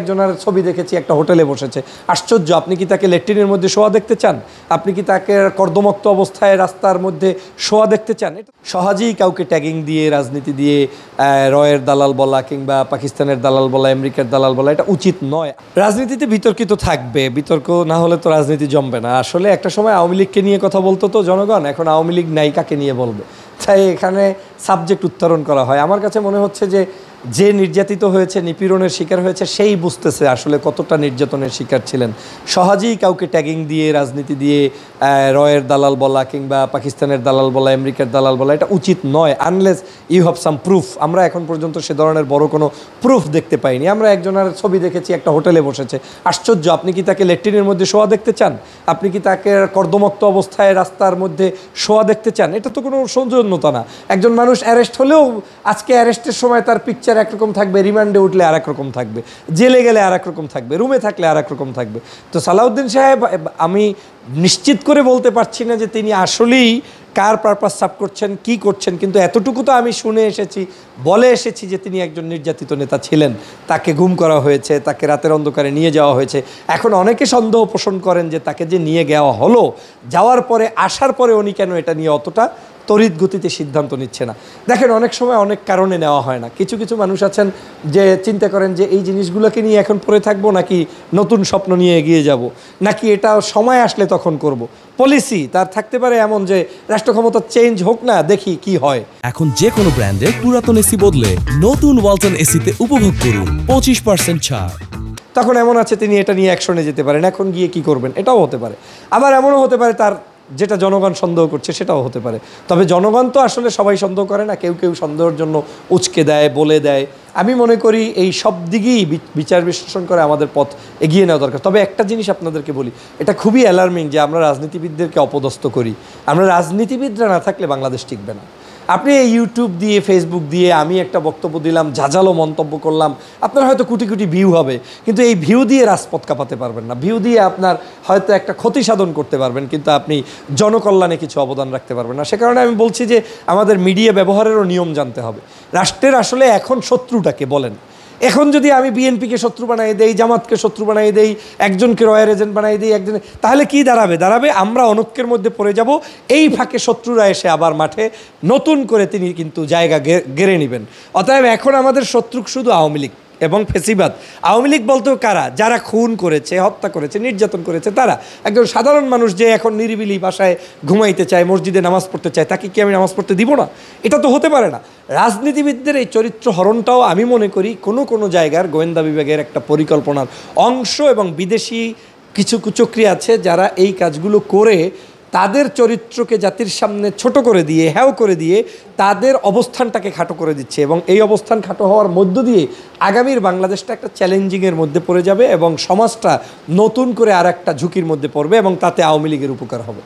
একজনের ছবি দেখেছি একটা হোটেলে বসেছে, আশ্চর্য। আপনি কি তাকে ল্যাট্রিনের মধ্যে শোয়া দেখতে চান? আপনি কি তাকে কর্দমাক্ত অবস্থায় রাস্তার মধ্যে শোয়া দেখতে চান? সহজেই কাউকে ট্যাগিং দিয়ে, রাজনীতি দিয়ে রয়ের দালাল বলা কিংবা পাকিস্তানের দালাল বলা, আমেরিকার দালাল বলা এটা উচিত নয়। রাজনীতিতে বিতর্কিত থাকবে, বিতর্ক না হলে তো রাজনীতি জমবে না। আসলে একটা সময় আওয়ামী লীগকে নিয়ে কথা বলতো তো জনগণ, এখন আওয়ামী লীগ নাই, কাকে নিয়ে বলবে? তাই এখানে সাবজেক্ট উত্তরণ করা হয়। আমার কাছে মনে হচ্ছে যে নির্যাতিত হয়েছে, নিপীড়নের শিকার হয়েছে, সেই বুঝতেছে আসলে কতটা নির্যাতনের শিকার ছিলেন। সহজেই কাউকে ট্যাগিং দিয়ে, রাজনীতি দিয়ে রয়ের দালাল বলা কিংবা পাকিস্তানের দালাল বলা, আমেরিকার দালাল বলা এটা উচিত নয়, unless you have some proof. আমরা এখন পর্যন্ত সে ধরনের বড় কোনো প্রুফ দেখতে পাইনি। আমরা একজনের ছবি দেখেছি একটা হোটেলে বসেছে, আশ্চর্য। আপনি কি তাকে ল্যাট্রিনের মধ্যে শোয়া দেখতে চান? আপনি কি তাকে কর্দমাক্ত অবস্থায় রাস্তার মধ্যে শোয়া দেখতে চান? এটা তো কোনো সৌজন্যতা না। একজন মানুষ অ্যারেস্ট হলেও আজকে অ্যারেস্টের সময় তার পিকচার একরকম থাকবে, রিমান্ডে উঠলে আর এক রকম থাকবে, জেলে গেলে আর এক রকম থাকবে, রুমে থাকলে আর এক রকম থাকবে। তো সালাউদ্দিন সাহেব, আমি নিশ্চিত করে বলতে পারছি না যে তিনি আসলেই কার পারপাস সার্ভ করছেন, কি করছেন, কিন্তু এতটুকু তো আমি শুনে এসেছি, বলে এসেছি যে তিনি একজন নির্যাতিত নেতা ছিলেন। তাকে গুম করা হয়েছে, তাকে রাতের অন্ধকারে নিয়ে যাওয়া হয়েছে। এখন অনেকে সন্দেহ পোষণ করেন যে তাকে যে নিয়ে যাওয়া হলো, যাওয়ার পরে আসার পরে উনি কেন এটা নিয়ে অতটা তড়িৎ গতিতে সিদ্ধান্ত নিচ্ছে না। দেখেন, অনেক সময় অনেক কারণে নেওয়া হয় না। কিছু কিছু মানুষ আছেন যে চিন্তা করেন যে এই জিনিসগুলোকে নিয়ে এখন পড়ে থাকবো, নাকি নতুন স্বপ্ন নিয়ে এগিয়ে যাব, নাকি এটা সময় আসলে তখন করব। পলিসি তার থাকতে পারে এমন যে রাষ্ট্র ক্ষমতা চেঞ্জ হোক না, দেখি কি হয়। এখন যে কোনো ব্র্যান্ডের পুরাতন এসি বদলে নতুন ওয়ালটন এসিতে উপভোগ করুন 25% ছাড়। তখন এমন আছে তিনি এটা নিয়ে অ্যাকশনে যেতে পারেন, এখন গিয়ে কি করবেন এটাও হতে পারে। আবার এমনও হতে পারে তার যেটা জনগণ সন্দেহ করছে সেটাও হতে পারে। তবে জনগণ তো আসলে সবাই সন্দেহ করে না, কেউ কেউ সন্দেহের জন্য উচকে দেয়, বলে দেয়। আমি মনে করি এই সব দিকেই বিচার বিশ্লেষণ করে আমাদের পথ এগিয়ে নেওয়া দরকার। তবে একটা জিনিস আপনাদেরকে বলি, এটা খুবই অ্যালার্মিং যে আমরা রাজনীতিবিদদেরকে অপদস্থ করি। আমরা রাজনীতিবিদরা না থাকলে বাংলাদেশ টিকবে না। আপনি এই ইউটিউব দিয়ে, ফেসবুক দিয়ে আমি একটা বক্তব্য দিলাম, ঝাঁঝালো মন্তব্য করলাম, আপনার হয়তো কোটি কোটি ভিউ হবে, কিন্তু এই ভিউ দিয়ে রাজপথ কাঁপাতে পারবেন না। ভিউ দিয়ে আপনার হয়তো একটা ক্ষতি সাধন করতে পারবেন, কিন্তু আপনি জনকল্যাণে কিছু অবদান রাখতে পারবেন না। সে কারণে আমি বলছি যে আমাদের মিডিয়া ব্যবহারেরও নিয়ম জানতে হবে। রাষ্ট্রের আসলে এখন শত্রুটাকে বলেন। এখন যদি আমি বিএনপিকে শত্রু বানাই দেই, জামাতকে শত্রু বানাই দেই, একজনকে রয়ের এজেন্ট বানাই দেই, একজন, তাহলে কি দাঁড়াবে? আমরা অনৈক্যের মধ্যে পড়ে যাব। এই ফাঁকে শত্রুরা এসে আবার মাঠে নতুন করে তিনি কিন্তু জায়গা গেড়ে নেবেন। অতএব এখন আমাদের শত্রু শুধু আওয়ামী লীগ এবং ফেসিবাদ। আওয়ামী লীগ বলতেও কারা? যারা খুন করেছে, হত্যা করেছে, নির্যাতন করেছে তারা। একজন সাধারণ মানুষ যে এখন নিরিবিলি বাসায় ঘুমাইতে চায়, মসজিদে নামাজ পড়তে চায়, তাকে কি আমি নামাজ পড়তে দিব না? এটা তো হতে পারে না। রাজনীতিবিদদের এই চরিত্র হরণটাও আমি মনে করি কোনো জায়গার গোয়েন্দা বিভাগের একটা পরিকল্পনার অংশ, এবং বিদেশি কিছু কুচক্রী আছে যারা এই কাজগুলো করে তাদের চরিত্রকে জাতির সামনে ছোট করে দিয়ে, হ্যাও করে দিয়ে তাদের অবস্থানটাকে খাটো করে দিচ্ছে, এবং এই অবস্থান খাটো হওয়ার মধ্য দিয়ে আগামীর বাংলাদেশটা একটা চ্যালেঞ্জিংয়ের মধ্যে পড়ে যাবে এবং সমাজটা নতুন করে আর একটা ঝুঁকির মধ্যে পড়বে, এবং তাতে আওয়ামী লীগের উপকার হবে।